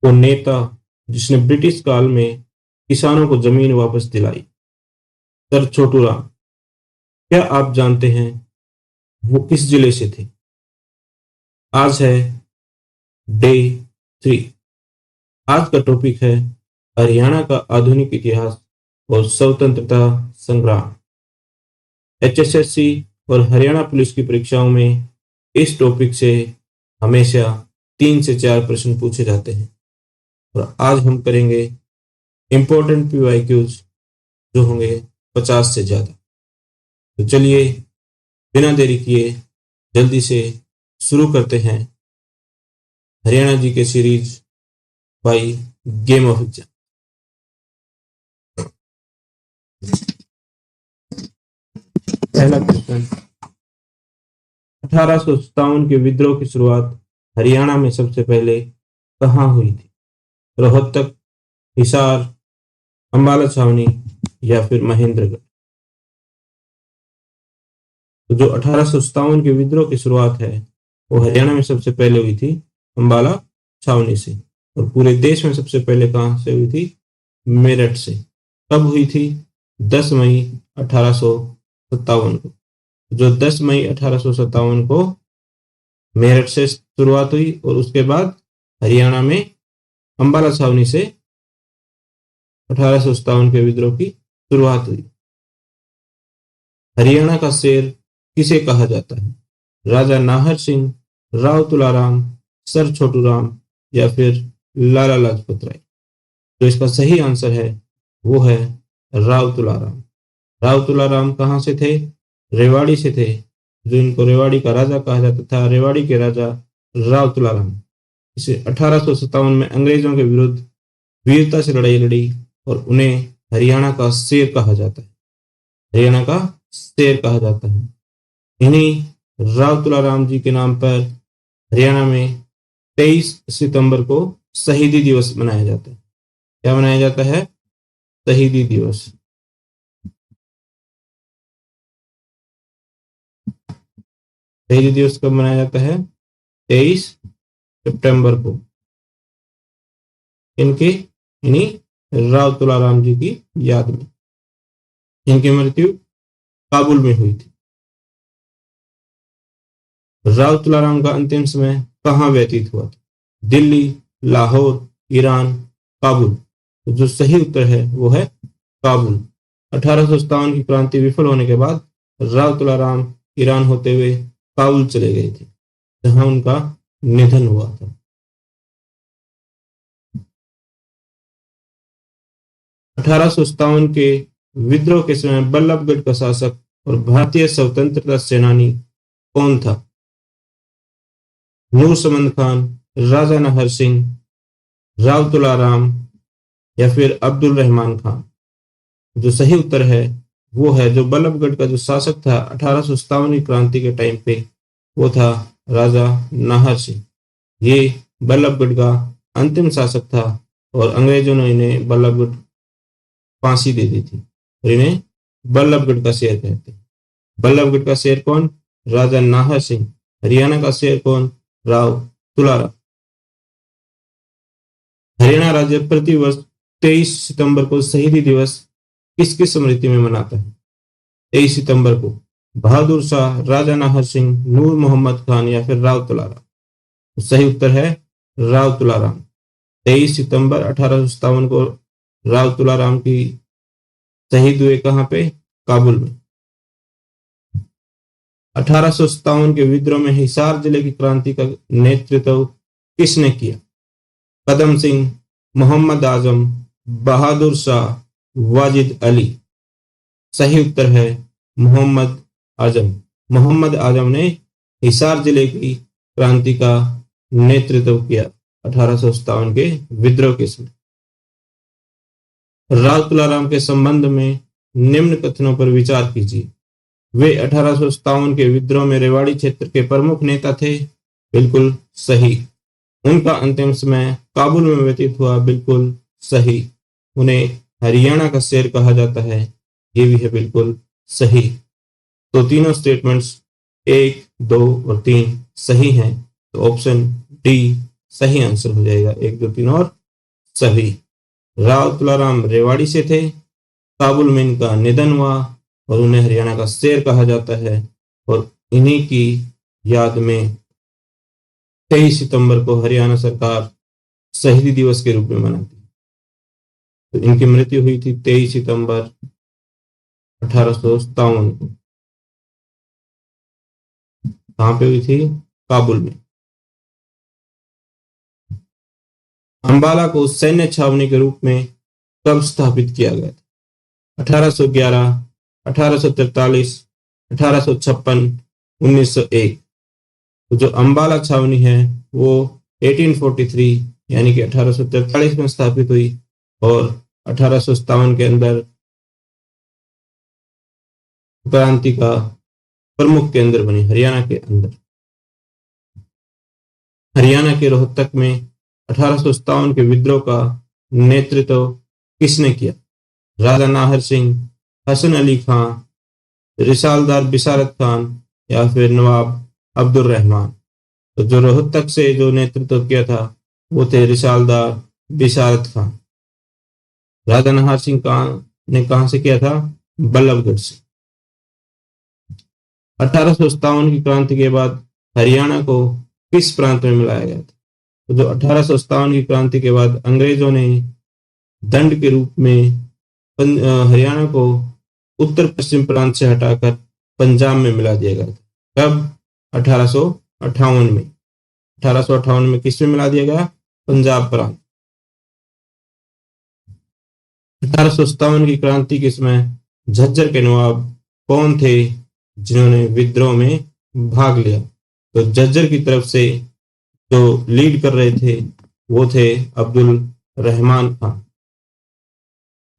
वो नेता जिसने ब्रिटिश काल में किसानों को जमीन वापस दिलाई? सर छोटू राम। क्या आप जानते हैं वो किस जिले से थे? आज है डे 3। आज का टॉपिक है हरियाणा का आधुनिक इतिहास और स्वतंत्रता संग्राम। एचएसएससी और हरियाणा पुलिस की परीक्षाओं में इस टॉपिक से हमेशा 3 से 4 प्रश्न पूछे जाते हैं और आज हम करेंगे इंपॉर्टेंट पीवाईक्यूज जो होंगे 50 से ज्यादा। तो चलिए बिना देरी किए जल्दी से शुरू करते हैं हरियाणा जी के series by game of exam. पहला क्वेश्चन, 1857 के विद्रोह की शुरुआत हरियाणा में सबसे पहले कहाँ हुई थी? रोहतक, हिसार, अंबाला छावनी या फिर महेंद्रगढ़? तो जो 1857 के विद्रोह की शुरुआत है वो हरियाणा में सबसे पहले हुई थी अंबाला छावनी से, और पूरे देश में सबसे पहले कहाँ से हुई थी? मेरठ से। कब हुई थी? 10 मई 1857 को। जो 10 मई 1857 को मेरठ से शुरुआत हुई और उसके बाद हरियाणा में अंबाला छावनी से 1857 के विद्रोह की शुरुआत हुई। हरियाणा का शेर किसे कहा जाता है? राजा नाहर सिंह, राव तुलाराम, सर छोटू राम या फिर लाला लाजपत राय? तो इसका सही आंसर है वो है राव तुलाराम। राव तुलाराम कहाँ से थे? रेवाड़ी से थे, जो इनको रेवाड़ी का राजा कहा जाता था। रेवाड़ी के राजा राव तुलाराम। इसे 1857 में अंग्रेजों के विरुद्ध वीरता से लड़ाई लड़ी और उन्हें हरियाणा का शेर कहा जाता है। हरियाणा का शेर कहा जाता है। इन्हीं राव तुलाराम जी के नाम पर हरियाणा में 23 सितंबर को शहीदी दिवस मनाया जाता है। क्या मनाया जाता है? शहीदी दिवस। शहीदी दिवस कब मनाया जाता है? 23 सितंबर को। इन्हीं राव तुलाराम जी की याद में। इनकी मृत्यु काबुल में हुई थी। राव तुलाराम का अंतिम समय कहाँ व्यतीत हुआ था? दिल्ली, लाहौर, ईरान, काबुल? तो जो सही उत्तर है वो है काबुल। 1857 की क्रांति विफल होने के बाद राव तुलाराम ईरान होते हुए काबुल चले गए थे, जहां उनका निधन हुआ था। अठारह सौ सत्तावन के विद्रोह के समय बल्लभगढ़ का शासक और भारतीय स्वतंत्रता सेनानी कौन था? नूरसमंद खान, राजा नाहर सिंह, राव तुलाराम या फिर अब्दुल रहमान खान? जो सही उत्तर है वो है, जो बल्लभगढ़ का जो शासक था 1857 की क्रांति के टाइम पे, वो था राजा नाहर सिंह। ये बल्लभगढ़ का अंतिम शासक था और अंग्रेजों ने इन्हें बल्लभगढ़ फांसी दे दी थी और इन्हें बल्लभगढ़ का शेर कहते हैं। बल्लभगढ़ का शेर कौन? राजा नाहर सिंह। हरियाणा का शेर कौन? राव तुलाराम। हरियाणा राज्य प्रतिवर्ष 23 सितंबर को शहीदी दिवस किसकी स्मृति में मनाता है? 23 सितंबर को बहादुर शाह, राजा नाहर सिंह, नूर मोहम्मद खान या फिर राव तुलाराम? तो सही उत्तर है राव तुलाराम। 23 सितंबर 1857 को राव तुलाराम की शहीद हुए। कहाँ पे? काबुल में। 1857 के विद्रोह में हिसार जिले की क्रांति का नेतृत्व किसने किया? कदम सिंह, मोहम्मद आजम, बहादुर शाह, वाजिद अली? सही उत्तर है मोहम्मद आजम। मोहम्मद आजम ने हिसार जिले की क्रांति का नेतृत्व किया 1857 के विद्रोह के समय। राव तुलाराम के संबंध में निम्न कथनों पर विचार कीजिए। वे 1857 के विद्रोह में रेवाड़ी क्षेत्र के प्रमुख नेता थे। बिल्कुल सही। उनका अंतिम समय काबुल में व्यतीत हुआ। बिल्कुल सही। उन्हें हरियाणा का शेर कहा जाता है। ये भी है बिल्कुल सही। तो तीनों स्टेटमेंट्स 1, 2 और 3 सही हैं। तो ऑप्शन डी सही आंसर हो जाएगा। 1, 2, 3 और सभी। राव तुलाराम रेवाड़ी से थे। काबुल में इनका निधन हुआ और उन्हें हरियाणा का शेर कहा जाता है और इन्हीं की याद में 23 सितंबर को हरियाणा सरकार शहीदी दिवस के रूप में मनाती है। तो इनकी मृत्यु हुई थी 23 सितंबर 1857 को। कहाँ पे हुई थी? काबुल में। अंबाला को सैन्य छावनी के रूप में कब स्थापित किया गया था? 1811, 1843, 1856, 1901। तो जो अंबाला छावनी है वो 1843 यानी कि 1843 में स्थापित हुई और 1857 के अंदर क्रांति का प्रमुख केंद्र बनी हरियाणा के अंदर। हरियाणा के रोहतक में 1857 के विद्रोह का नेतृत्व किसने किया? राजा नाहर सिंह, हसन अली खां, रिसालदार बिसारत खान या फिर नवाब अब्दुल रहमान। तो जो रोहतक से जो नेतृत्व किया था वो थे रिसालदार बिसारत खान। राजा नाहर सिंह ने कहां से किया था? बल्लभगढ़ से। 1857 की क्रांति के बाद हरियाणा को किस प्रांत में मिलाया गया था? तो जो 1857 की क्रांति के बाद अंग्रेजों ने दंड के रूप में हरियाणा को उत्तर पश्चिम प्रांत से हटाकर पंजाब में मिला दिया गया था। कब? 1858 में। 1858 में किस में मिला दिया गया? पंजाब प्रांत। 1857 की क्रांति के समय झज्जर के नवाब कौन थे जिन्होंने विद्रोह में भाग लिया? तो झज्जर की तरफ से जो लीड कर रहे थे वो थे अब्दुल रहमान खान।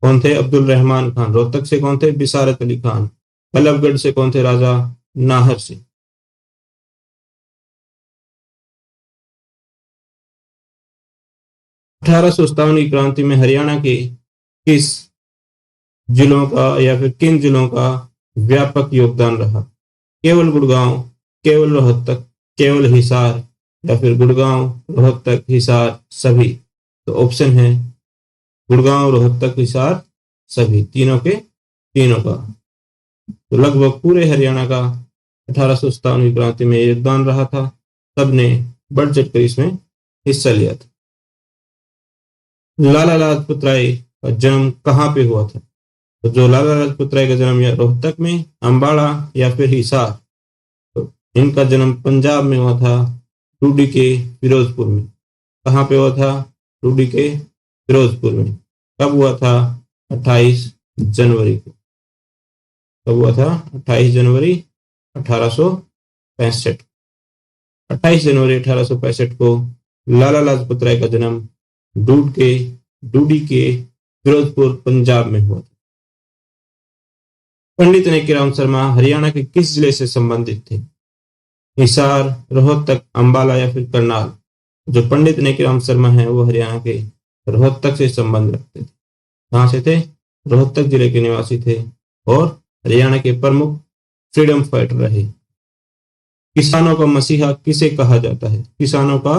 कौन थे? अब्दुल रहमान खान। रोहतक से कौन थे? बिसारत अली खान। बल्लभगढ़ से कौन थे? राजा नाहर सिंह। 1857 की क्रांति में हरियाणा के किस जिलों का या फिर किन जिलों का व्यापक योगदान रहा? केवल गुड़गांव, केवल रोहतक, केवल हिसार या फिर गुड़गांव, रोहतक, हिसार, सभी? तो ऑप्शन है गुड़गांव, रोहतक, हिसार, सभी। तीनों के तीनों का। तो लगभग पूरे हरियाणा का 1857 की क्रांति में योगदान रहा था। सबने बढ़ चढ़ कर इसमें हिस्सा लिया था। लाला लाजपत राय का जन्म कहाँ पे हुआ था? तो जो लाला लाजपत राय का जन्म या रोहतक में, अंबाला या फिर हिसार। तो इनका जन्म पंजाब में हुआ था, टूडी के फिरोजपुर में। कहाँ पे हुआ था? टूडी के फिरोजपुर में। कब हुआ था? 28 जनवरी को। कब हुआ था? 28 जनवरी 1865। 28 जनवरी 1865 को लाला लाजपत राय का जन्म डूडी के फिरोजपुर पंजाब में हुआ था। पंडित नेकीराम शर्मा हरियाणा के किस जिले से संबंधित थे? हिसार, रोहतक, अंबाला या फिर करनाल? जो पंडित नेकीराम शर्मा है वो हरियाणा के रोहतक से संबंध रखते थे। कहां से थे? रोहतक जिले के निवासी थे और हरियाणा के प्रमुख फ्रीडम फाइटर रहे। किसानों का मसीहा किसे कहा जाता है? किसानों का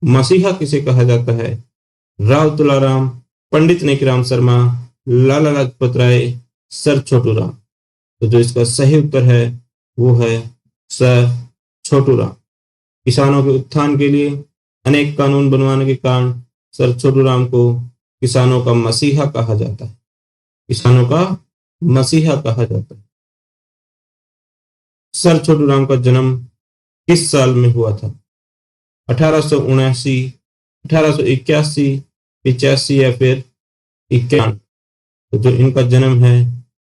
मसीहा किसे कहा जाता है? राव तुलाराम, पंडित नेकीराम शर्मा, लाला लाजपत राय, सर छोटू राम। तो जो इसका सही उत्तर है वो है सर छोटू राम। किसानों के उत्थान के लिए अनेक कानून बनवाने के कारण सर छोटू राम को किसानों का मसीहा कहा जाता है। किसानों का मसीहा कहा जाता है। सर छोटू राम का जन्म किस साल में हुआ था? 1879, 1881, 85 या फिर 91? तो जो इनका जन्म है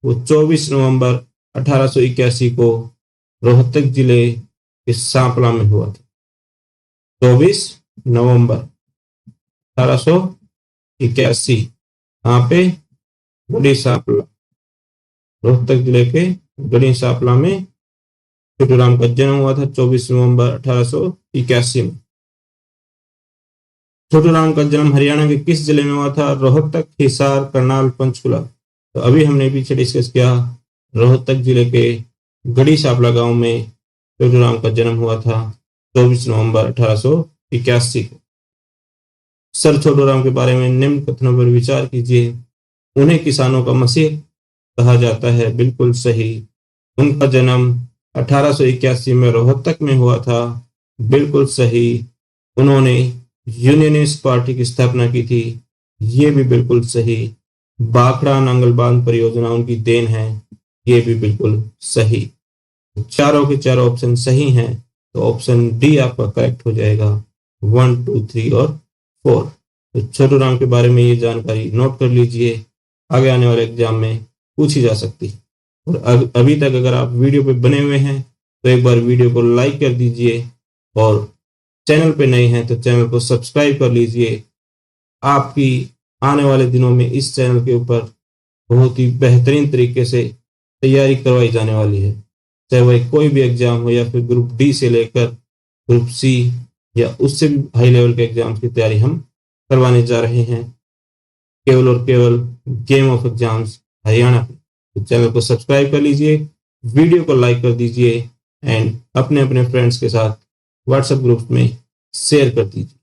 वो 24 नवंबर 1881 को रोहतक जिले के सांपला में हुआ था। 24 नवंबर 1881। यहाँ पे गढ़ी सांपला, रोहतक जिले के गढ़ी सांपला में छोटू राम का जन्म हुआ था 24 नवंबर 1881 में। छोटू राम का जन्म हरियाणा के किस जिले में हुआ था? रोहतक, हिसार, करनाल, पंचकुला? तो अभी हमने पीछे डिस्कस किया रोहतक जिले के गढ़ी सांपला गांव में छोटू राम का जन्म हुआ था 24 नवंबर 1881 को। सर छोटू राम के बारे में निम्न कथनों पर विचार कीजिए। उन्हें किसानों का मसीह कहा जाता है, बिल्कुल सही। उनका जन्म 1881 में रोहतक में हुआ था, बिल्कुल सही। उन्होंने यूनियनिस्ट पार्टी की स्थापना की थी, ये भी बिल्कुल सही। भाखड़ा नांगल बांध परियोजना उनकी देन है, ये भी बिल्कुल सही। चारों के चारों ऑप्शन सही हैं, तो ऑप्शन डी आपका करेक्ट हो जाएगा। 1, 2, 3 और 4। तो छोटू राम के बारे में ये जानकारी नोट कर लीजिए, आगे आने वाले एग्जाम में पूछी जा सकती है। और अभी तक अगर आप वीडियो पे बने हुए हैं तो एक बार वीडियो को लाइक कर दीजिए, और चैनल पे नए हैं तो चैनल को सब्सक्राइब कर लीजिए। आपकी आने वाले दिनों में इस चैनल के ऊपर बहुत ही बेहतरीन तरीके से तैयारी करवाई जाने वाली है, चाहे वह कोई भी एग्जाम हो या फिर ग्रुप डी से लेकर ग्रुप सी या उससे भी हाई लेवल के एग्जाम्स की तैयारी हम करवाने जा रहे हैं, केवल और केवल गेम ऑफ एग्जाम्स हरियाणा पे। तो चैनल को सब्सक्राइब कर लीजिए, वीडियो को लाइक कर दीजिए एंड अपने अपने फ्रेंड्स के साथ व्हाट्सएप ग्रुप में शेयर कर दीजिए।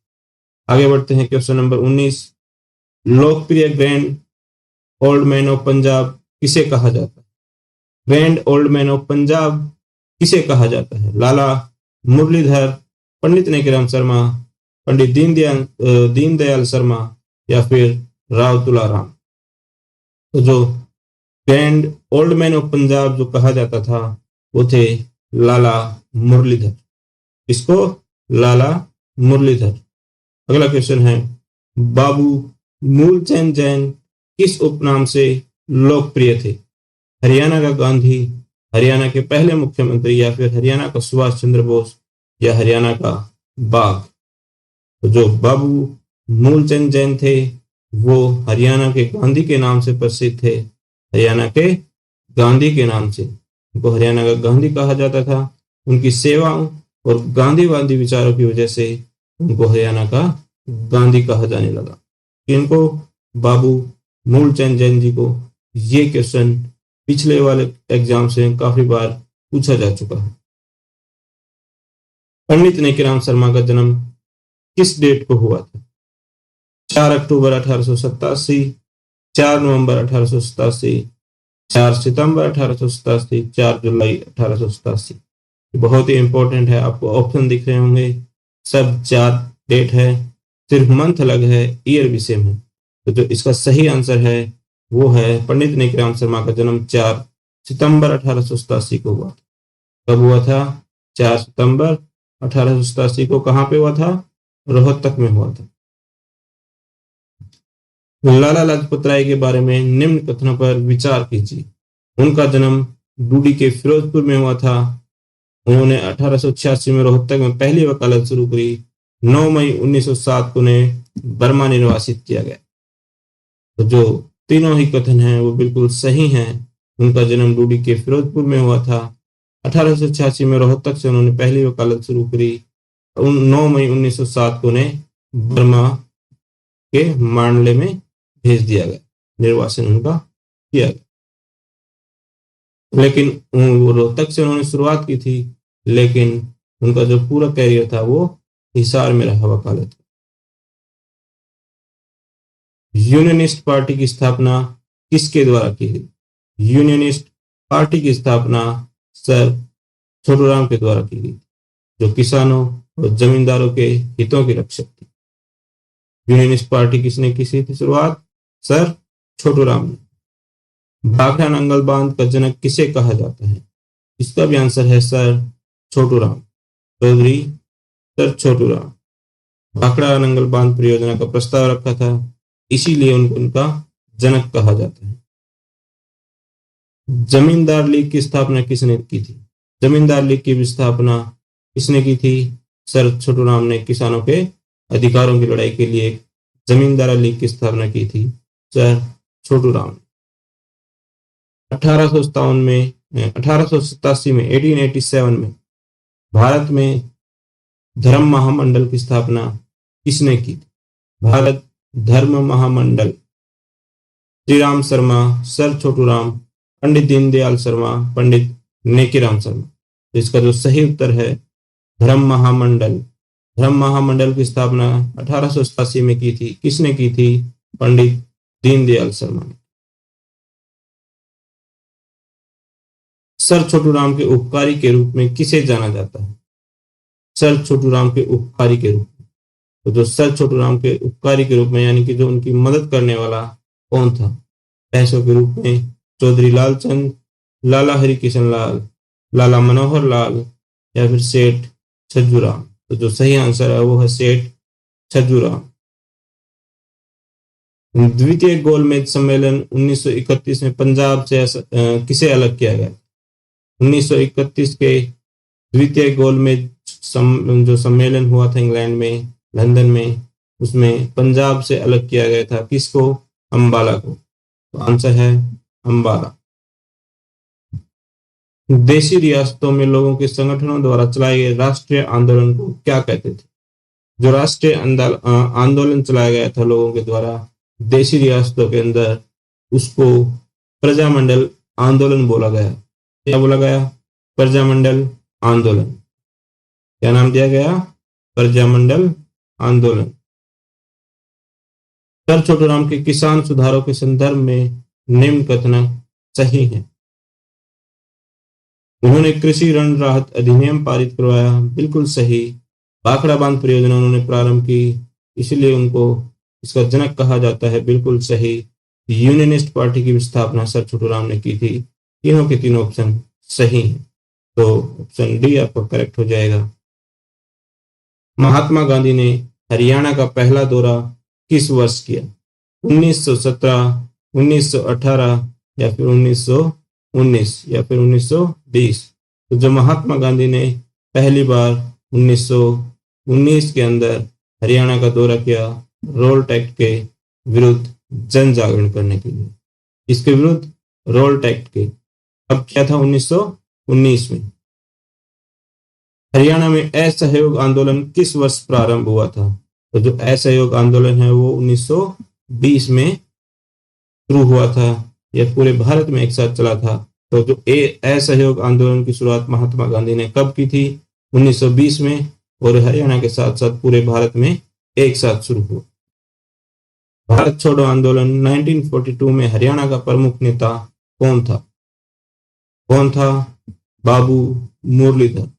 आगे बढ़ते हैं। क्वेश्चन नंबर 19, लोकप्रिय grand old man of Punjab किसे कहा जाता है? Grand old man of Punjab किसे कहा जाता है? लाला मुरलीधर, पंडित नेकीराम शर्मा, पंडित दीनदयाल शर्मा या फिर राव तुलाराम। तो जो grand old man of Punjab जो कहा जाता था वो थे लाला मुरलीधर। इसको लाला मुरलीधर। अगला क्वेश्चन है, बाबू मूलचंद जैन किस उपनाम से लोकप्रिय थे? हरियाणा का गांधी, हरियाणा के पहले मुख्यमंत्री या फिर हरियाणा का सुभाष चंद्र बोस या हरियाणा का बाघ। तो जो बाबू मूलचंद जैन थे वो हरियाणा के गांधी के नाम से प्रसिद्ध थे, हरियाणा के गांधी के नाम से उनको हरियाणा का गांधी कहा जाता था। उनकी सेवाओं और गांधीवादी विचारों की वजह से उनको हरियाणा का गांधी कहा जाने लगा। इनको बाबू मूलचंद जैन जी को ये क्वेश्चन पिछले वाले एग्जाम से काफी बार पूछा जा चुका है। पंडित नेकीराम शर्मा का जन्म किस डेट को हुआ था? 4 अक्टूबर 1887, 4 नवंबर 1887, 4 सितंबर 1887, 4 जुलाई 1887। बहुत ही इंपॉर्टेंट है, आपको ऑप्शन दिख रहे होंगे, सब 4 डेट है, सिर्फ मंथ अलग है, ईयर भी सेम है। तो जो इसका सही आंसर है वो है पंडित नेकीराम शर्मा का जन्म 4 सितंबर 1887 को हुआ था। कब हुआ था? 4 सितंबर 1887 को। कहाँ पे हुआ था? रोहतक में हुआ था। लाला लाजपत राय के बारे में निम्न कथनों पर विचार कीजिए। उनका जन्म डूडी के फिरोजपुर में हुआ था। उन्होंने 1886 में रोहतक में पहली वकालत शुरू करी। 9 मई 1907 को उन्हें बर्मा निर्वासित किया गया। तो जो तीनों ही कथन हैं वो बिल्कुल सही हैं। उनका जन्म डूडी के फिरोजपुर में हुआ था। 1886 में रोहतक से उन्होंने पहली वकालत शुरू करी। 9 मई 1907 को उन्हें बर्मा के मांडले में भेज दिया गया, निर्वासन उनका किया गया। लेकिन वो रोहतक से उन्होंने शुरुआत की थी, लेकिन उनका जो पूरा कैरियर था वो हिसार में रहा वकालत। यूनियनिस्ट पार्टी की स्थापना किसके द्वारा की गई? यूनियनिस्ट पार्टी की स्थापना सर छोटू राम के द्वारा की गई, जो किसानों और जमींदारों के हितों की रक्षक थी। यूनियनिस्ट पार्टी किसने की थी शुरुआत? सर छोटू राम ने। भाखड़ा नांगल बांध का जनक किसे कहा जाता है? इसका भी आंसर है सर छोटू राम। चौधरी सर छोटू राम। भाखड़ा नांगल बांध परियोजना का प्रस्ताव रखा था, इसीलिए उनका जनक कहा जाता है। जमींदार लीग की स्थापना किसने की थी? जमींदार लीग की स्थापना किसने की थी? सर छोटू राम ने किसानों के अधिकारों की लड़ाई के लिए जमींदार लीग की स्थापना की थी, सर छोटू राम। 1887 में 1887 में भारत में धर्म महामंडल की स्थापना किसने की थी? भारत धर्म महामंडल। श्री राम शर्मा, सर छोटू राम, पंडित दीनदयाल शर्मा, पंडित नेकीराम शर्मा। तो इसका जो सही उत्तर है धर्म महामंडल। धर्म महामंडल की स्थापना 1887 में की थी। किसने की थी? पंडित दीनदयाल शर्मा ने। सर छोटू राम के उपकारी के रूप में किसे जाना जाता है? सर छोटू राम के उपकारी के रूप में, तो जो सर छोटू राम के उपकारी के रूप में यानी कि जो उनकी मदद करने वाला कौन था? पैसों के रूप में चौधरी लालचंद, लाला हरि किशन लाल, लाला मनोहर लाल या फिर सेठ छज्जूराम। तो जो सही आंसर है वो है सेठ छज्जूराम। द्वितीय गोलमेज सम्मेलन 1931 में पंजाब से किसे अलग किया गया? 1931 के द्वितीय गोलमेज जो सम्मेलन हुआ था इंग्लैंड में, लंदन में, उसमें पंजाब से अलग किया गया था। किसको? अंबाला को। तो आंसर है अंबाला। देशी रियासतों में लोगों के संगठनों द्वारा चलाए गए राष्ट्रीय आंदोलन को क्या कहते थे? जो राष्ट्रीय आंदोलन चलाया गया था लोगों के द्वारा देशी रियासतों के अंदर, उसको प्रजामंडल आंदोलन बोला गया। क्या बोला गया? प्रजामंडल आंदोलन। क्या नाम दिया गया? प्रजामंडल आंदोलन। सर छोटू राम के किसान सुधारों के संदर्भ में निम्न कथन सही है। उन्होंने कृषि ऋण राहत अधिनियम पारित करवाया, बिल्कुल सही। भाखड़ा बांध परियोजना उन्होंने प्रारंभ की, इसलिए उनको इसका जनक कहा जाता है, बिल्कुल सही। यूनियनिस्ट पार्टी की स्थापना सर छोटू राम ने की थी। तीनों के तीनों ऑप्शन सही हैं, तो ऑप्शन डी आपका करेक्ट हो जाएगा। महात्मा गांधी ने हरियाणा का पहला दौरा किस वर्ष किया? 1917, 1918 या फिर 1919 या फिर 1920? तो जो महात्मा गांधी ने पहली बार 1919 के अंदर हरियाणा का दौरा किया रोल्ट एक्ट के विरुद्ध जन जागरण करने के लिए। इसके विरुद्ध? रोल्ट एक्ट के। अब क्या था? 1919 में। हरियाणा में असहयोग आंदोलन किस वर्ष प्रारंभ हुआ था? तो जो असहयोग आंदोलन है वो 1920 में शुरू हुआ था। यह पूरे भारत में एक साथ चला था। तो जो असहयोग आंदोलन की शुरुआत महात्मा गांधी ने कब की थी? 1920 में, और हरियाणा के साथ साथ पूरे भारत में एक साथ शुरू हुआ। भारत छोड़ो आंदोलन 1942 में हरियाणा का प्रमुख नेता कौन था? कौन था? बाबू मुरलीधर।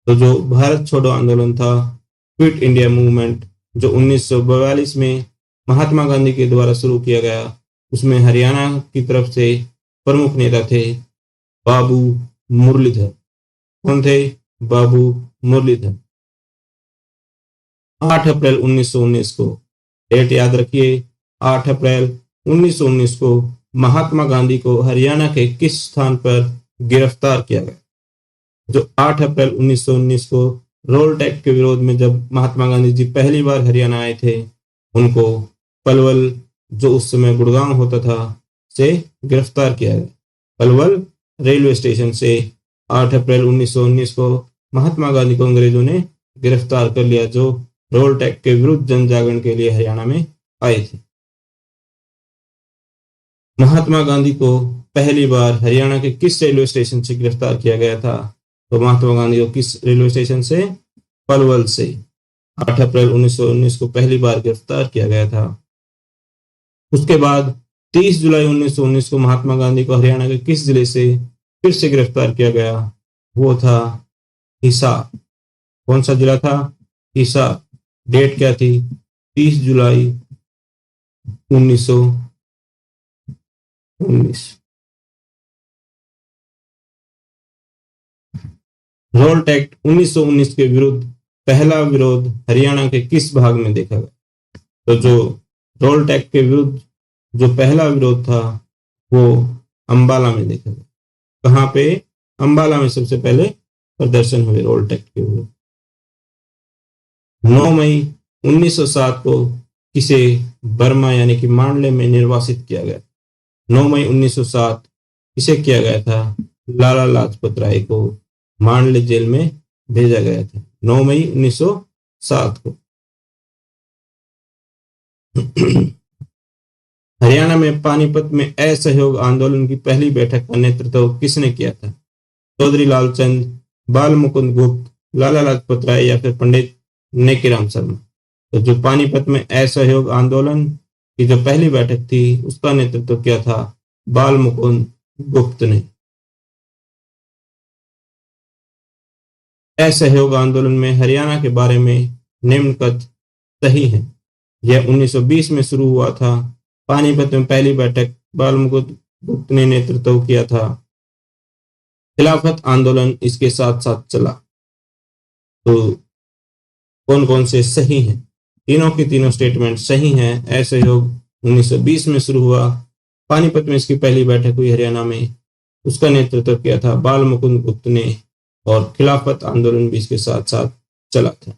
तो जो भारत छोड़ो आंदोलन था, क्विट इंडिया मूवमेंट, जो 1942 में महात्मा गांधी के द्वारा शुरू किया गया, उसमें हरियाणा की तरफ से प्रमुख नेता थे बाबू मुरलीधर। कौन थे? बाबू मुरलीधर। 8 अप्रैल 1919 को, डेट याद रखिए, 8 अप्रैल 1919 को महात्मा गांधी को हरियाणा के किस स्थान पर गिरफ्तार किया गया? जो 8 अप्रैल 1919 को रोल्ट एक्ट के विरोध में जब महात्मा गांधी जी पहली बार हरियाणा आए थे, उनको पलवल, जो उस समय गुड़गांव होता था, से गिरफ्तार किया गया। पलवल रेलवे स्टेशन से 8 अप्रैल 1919 को महात्मा गांधी को अंग्रेजों ने गिरफ्तार कर लिया, जो रोल्ट एक्ट के विरुद्ध जन जागरण के लिए हरियाणा में आए थे। महात्मा गांधी को पहली बार हरियाणा के किस रेलवे स्टेशन से गिरफ्तार किया गया था? तो महात्मा गांधी को किस रेलवे स्टेशन से? पलवल से 8 अप्रैल 1919 को पहली बार गिरफ्तार किया गया था। उसके बाद 30 जुलाई 1919 को महात्मा गांधी को हरियाणा के किस जिले से फिर से गिरफ्तार किया गया? वो था हिसार। कौन सा जिला था? हिसार। डेट क्या थी? 30 जुलाई 1919। रोल्ट एक्ट 1919 के विरुद्ध पहला विरोध हरियाणा के किस भाग में देखा गया? तो जो रोल्ट एक्ट के विरुद्ध जो पहला विरोध था वो अंबाला में देखा गया। कहाँ पे? अंबाला में सबसे पहले प्रदर्शन हुए रोल्ट एक्ट के विरुद्ध। 9 मई 1907 को किसे बर्मा यानी कि मांडले में निर्वासित किया गया? 9 मई 1907 किसे किया गया था? लाला लाजपत राय को मांडले जेल में भेजा गया था 9 मई 1907 को। हरियाणा में पानीपत में असहयोग आंदोलन की पहली बैठक का नेतृत्व किसने किया था? चौधरी लालचंद, बाल मुकुंद गुप्त, लाला लाजपत राय या फिर पंडित नेकीराम शर्मा। तो जो पानीपत में असहयोग आंदोलन की जो पहली बैठक थी उसका नेतृत्व किया था बाल मुकुंद गुप्त ने। असहयोग आंदोलन में हरियाणा के बारे में निम्न कथन सही है। यह 1920 में शुरू हुआ था। पानीपत में पहली बैठक बाल मुकुंद गुप्त ने नेतृत्व किया था। खिलाफत आंदोलन इसके साथ साथ चला। तो कौन कौन से सही हैं? तीनों की तीनों स्टेटमेंट सही हैं। असहयोग 1920 में शुरू हुआ, पानीपत में इसकी पहली बैठक हुई हरियाणा में, उसका नेतृत्व किया था बाल मुकुंद गुप्त ने, और खिलाफत आंदोलन भी इसके साथ साथ चला था।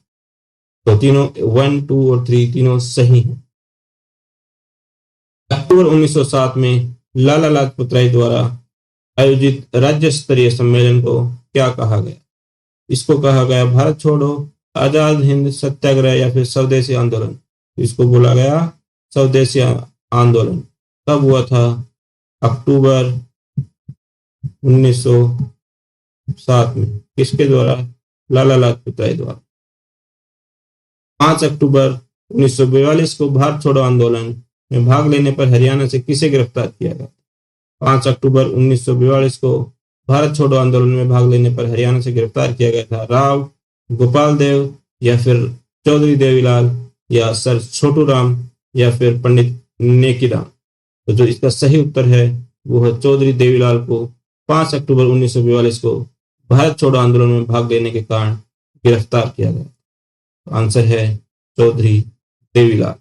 तो तीनों 1, 2 और 3 तीनों सही हैं। अक्टूबर 1907 में लाला लाजपत राय द्वारा आयोजित राज्य स्तरीय सम्मेलन को क्या कहा गया? इसको कहा गया भारत छोड़ो, आजाद हिंद सत्याग्रह या फिर स्वदेशी आंदोलन। इसको बोला गया स्वदेशी आंदोलन। कब हुआ था? अक्टूबर 1907 में। किसके द्वारा? लाला लाजपत राय द्वारा। 5 अक्टूबर 1942 को भारत छोड़ो आंदोलन में भाग लेने पर हरियाणा से किसे गिरफ्तार किया गया? 5 अक्टूबर 1942 को भारत छोड़ो आंदोलन में भाग लेने पर हरियाणा से गिरफ्तार किया गया था राव गोपाल देव या फिर चौधरी देवीलाल या सर छोटू राम या फिर पंडित नेकीराम। तो जो इसका सही उत्तर है वो है चौधरी देवीलाल को 5 अक्टूबर 1942 को भारत छोड़ो आंदोलन में भाग लेने के कारण गिरफ्तार किया गया। आंसर है चौधरी देवीलाल।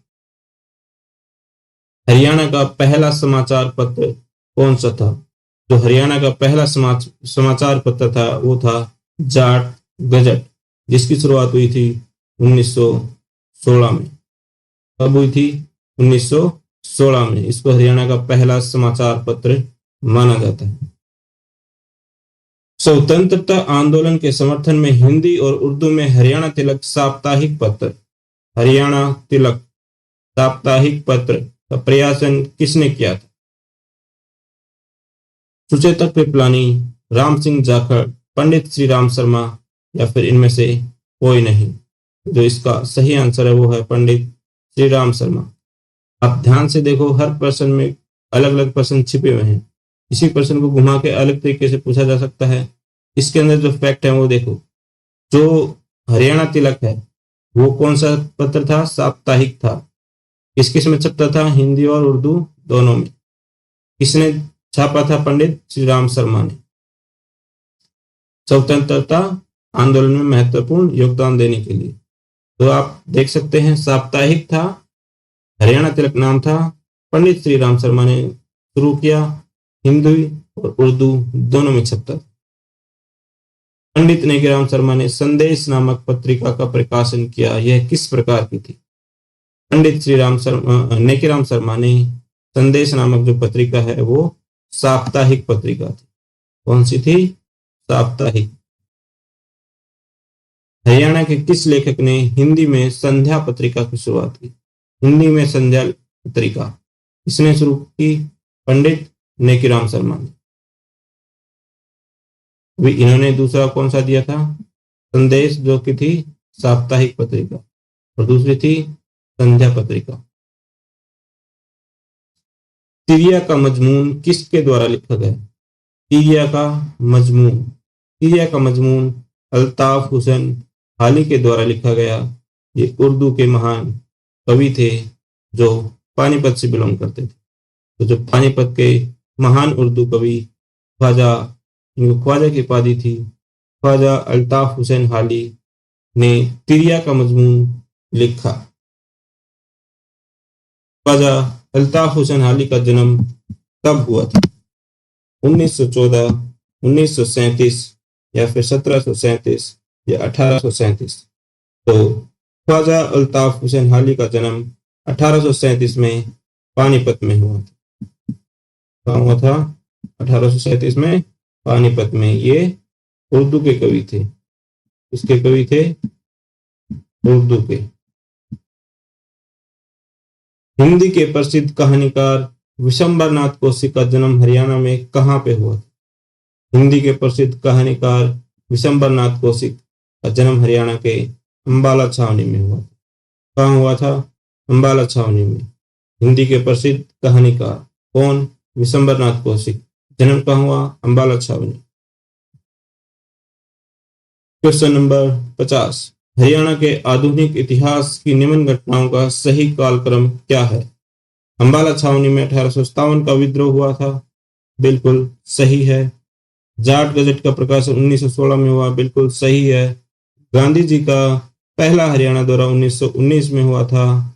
हरियाणा का पहला समाचार पत्र कौन सा था? जो हरियाणा का पहला समाचार पत्र था वो था जाट गजट, जिसकी शुरुआत हुई थी 1916 में। कब हुई थी? 1916 में। इसको हरियाणा का पहला समाचार पत्र माना जाता है। स्वतंत्रता आंदोलन के समर्थन में हिंदी और उर्दू में हरियाणा तिलक साप्ताहिक पत्र, हरियाणा तिलक साप्ताहिक पत्र का प्रकाशन किसने किया था? सुचेतक कृपलानी, राम सिंह जाखड़, पंडित श्री राम शर्मा या फिर इनमें से कोई नहीं। जो इसका सही आंसर है वो है पंडित श्री राम शर्मा। आप ध्यान से देखो, हर प्रश्न में अलग अलग प्रश्न छिपे हुए हैं। इसी प्रश्न को घुमा के अलग तरीके से पूछा जा सकता है। इसके अंदर जो फैक्ट है वो देखो। जो हरियाणा तिलक है वो कौन सा पत्र था? साप्ताहिक था। किस किस में छपता था? हिंदी और उर्दू दोनों में। किसने छापा था? पंडित श्री राम शर्मा ने। स्वतंत्रता आंदोलन में महत्वपूर्ण योगदान देने के लिए। तो आप देख सकते हैं साप्ताहिक था, हरियाणा तिलक नाम था, पंडित श्री राम शर्मा ने शुरू किया, हिंदी और उर्दू दोनों में छपता था। पंडित नेकीराम शर्मा ने संदेश नामक पत्रिका का प्रकाशन किया। यह किस प्रकार की थी? पंडित श्री राम शर्मा नेकीराम शर्मा ने संदेश नामक जो पत्रिका है वो साप्ताहिक पत्रिका थी। कौन सी थी? साप्ताहिक। हरियाणा के किस लेखक ने हिंदी में संध्या पत्रिका की शुरुआत की? हिंदी में संध्या पत्रिका किसने शुरू की? पंडित नेकीराम शर्मा ने। इन्होंने दूसरा कौन सा दिया था? संदेश, जो कि थी साप्ताहिक पत्रिका, और दूसरी थी संध्या पत्रिका। तिरिया का मजमून किसके द्वारा लिखा गया? तिरिया का मजमून अल्ताफ हुसैन हाली के द्वारा लिखा गया। ये उर्दू के महान कवि थे जो पानीपत से बिलोंग करते थे। तो जो पानीपत के महान उर्दू कवि ख्वाजा की उपाधि थी, ख्वाजा अल्ताफ हुसैन हाली ने तिरिया का मजमून लिखा। ख्वाजा अल्ताफ हुसैन हाली का जन्म कब हुआ था? 1914, 1937 या फिर 1737 या 1837। तो ख्वाजा अल्ताफ हुसैन हाली का जन्म 1837 में पानीपत में हुआ था। कहाँ हुआ था? 1837 में पानीपत में। ये उर्दू के कवि थे। किसके कवि थे? उर्दू के। हिंदी के प्रसिद्ध कहानीकार विशंबरनाथ कौशिक का जन्म हरियाणा में कहाँ पे हुआ? हिंदी के प्रसिद्ध कहानीकार विशंबरनाथ कौशिक का जन्म हरियाणा के अंबाला छावनी में हुआ था। कहाँ हुआ था? अंबाला छावनी में। हिंदी के प्रसिद्ध कहानीकार कौन? विशंबरनाथ कौशिक। जन्म कहाँ हुआ? अंबाला छावनी। Question number 50। हरियाणा के आधुनिक इतिहास की निम्न घटनाओं का सही कालक्रम क्या है? अंबाला छावनी में 1857 का विद्रोह हुआ था, बिल्कुल सही है। जाट गजट का प्रकाशन 1916 में हुआ, बिल्कुल सही है। गांधी जी का पहला हरियाणा दौरा 1919 में हुआ था।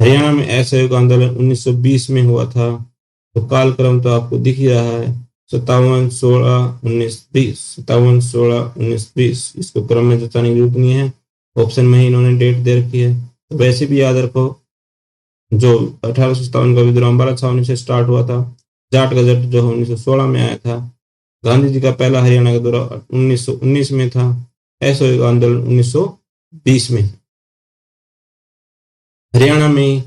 हरियाणा में असहयोग आंदोलन 1920 में हुआ था। तो कालक्रम तो आपको दिख ही रहा है, 57, 16, 19, 20, 57, 16, 19, 20। इसको क्रम में जताने की जरूरत नहीं है, ऑप्शन में ही इन्होंने डेट दे रखी है। तो वैसे भी याद रखो, जो 1857 का विद्रोह अम्बाला छावनी से स्टार्ट हुआ था, जाट गजट जो 1916 में आया था, गांधी जी का पहला हरियाणा का दौरा 1919 में था, असहयोग आंदोलन 1920 में। हरियाणा में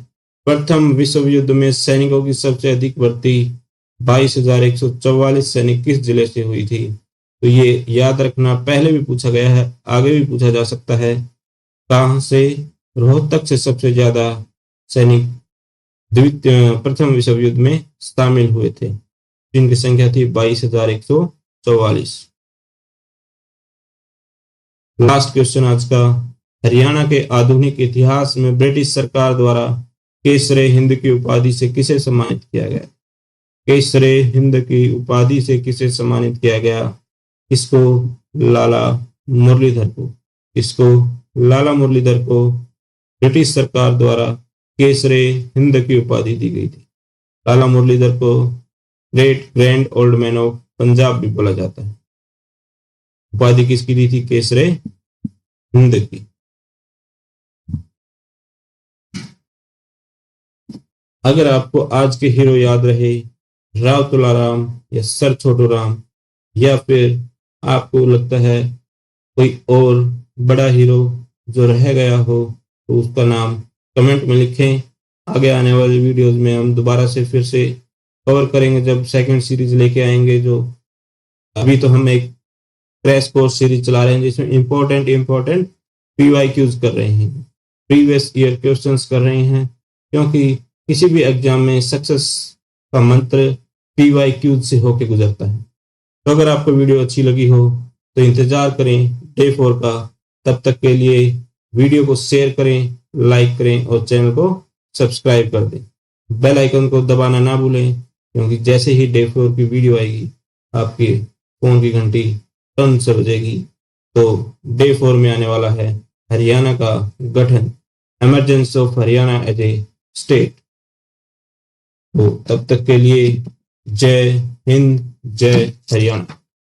प्रथम विश्व युद्ध में सैनिकों की सबसे अधिक भर्ती 22,144 सैनिक किस जिले से हुई थी? तो ये याद रखना, पहले भी पूछा गया है, आगे भी पूछा जा सकता है। कहां से? रोहतक से सबसे ज्यादा सैनिक प्रथम विश्व युद्ध में शामिल हुए थे, जिनकी संख्या थी 22,144। लास्ट क्वेश्चन आज का। हरियाणा के आधुनिक इतिहास में ब्रिटिश सरकार द्वारा केसरे हिंद की उपाधि से किसे सम्मानित किया गया? केसरे हिंद की उपाधि से किसे सम्मानित किया गया? किसको? लाला मुरलीधर को। किसको? लाला मुरलीधर को ब्रिटिश सरकार द्वारा केसरे हिंद की उपाधि दी गई थी। लाला मुरलीधर को great grand old man of Punjab भी बोला जाता है। उपाधि किसकी दी थी? केसरे हिंद की। अगर आपको आज के हीरो याद रहे, राव तुलाराम या सर छोटू राम, या फिर आपको लगता है कोई और बड़ा हीरो जो रह गया हो, तो उसका नाम कमेंट में लिखें। आगे आने वाली वीडियोस में हम दोबारा से फिर से कवर करेंगे, जब सेकंड सीरीज लेके आएंगे। जो अभी तो हम एक क्रैश कोर्स सीरीज चला रहे हैं, जिसमें इंपॉर्टेंट PYQs कर रहे हैं, प्रीवियस ईयर क्वेश्चंस कर रहे हैं, क्योंकि किसी भी एग्जाम में सक्सेस का मंत्र PYQ से होके गुजरता है। तो अगर आपको वीडियो अच्छी लगी हो तो इंतजार करें डे 4 का। तब तक के लिए वीडियो को शेयर करें, लाइक करें और चैनल को सब्सक्राइब कर दें। बेल आइकन को दबाना ना भूलें, क्योंकि जैसे ही डे 4 की वीडियो आएगी, आपके फोन की घंटी टन से बजेगी। तो डे 4 में आने वाला है हरियाणा का गठन, emergency of Haryana as a state. तो तब तक के लिए जय हिंद, जय हरियाणा।